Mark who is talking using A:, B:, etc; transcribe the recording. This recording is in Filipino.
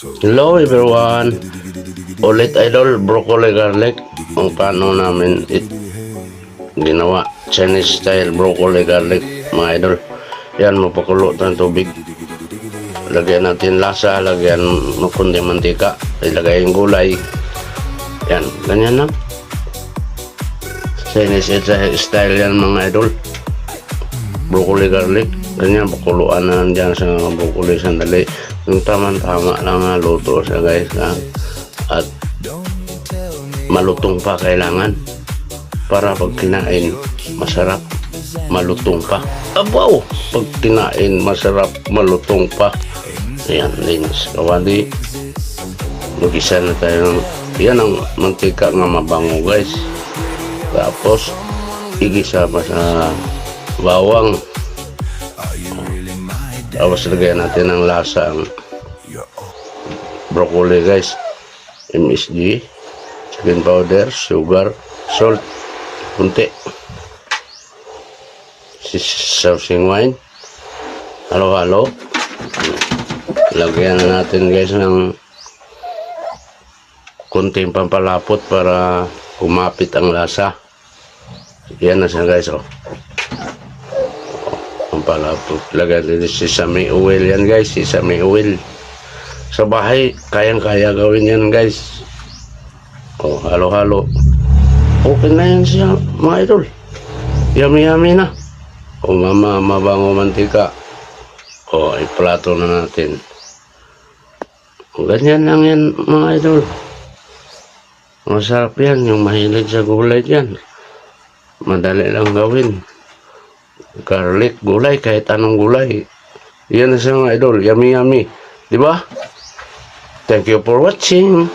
A: Hello everyone, ulit idol broccoli garlic kung paano namin ginawa Chinese style broccoli garlic mga idol. Yan, mapakulo ng tubig, lagyan natin lasa, lagyan makundi mantika, ilagay yung gulay. Yan, ganyan lang Chinese style yan mga idol, broccoli garlic. Ganyan, pakuluan na dyan sa broccoli sandali. Yung tama-tama lang na luto siya guys, at malutong pa kailangan para pag kinain masarap, malutong pa. Abaw, pag kinain masarap, malutong pa. Ayan din, kawali mag-isa na tayo ng, yan ang mantika nga mabango guys. Tapos igisa pa sa bawang. Tapos lagyan natin ng lasa ang broccoli guys, MSG, chicken powder, sugar, salt, kunti, sausing wine, halo-halo. Lagyan na natin guys ng kunting pampalapot para kumapit ang lasa. Yan na siya guys, oh. Pampalapot. Lagyan natin sesame oil yan guys, sesame oil. Sa bahay, kayang-kaya gawin yan guys. Oh, halo-halo. Okay na yan siya mga idol. Yummy-yummy na. O mabango mantika. O, iplato na natin. Ganyan lang yan mga idol. Masarap yan, yung mahilig sa gulay dyan. Madali lang gawin. Garlic, gulay, kahit anong gulay. Yan na siya mga idol, yummy-yummy. Diba? Thank you for watching.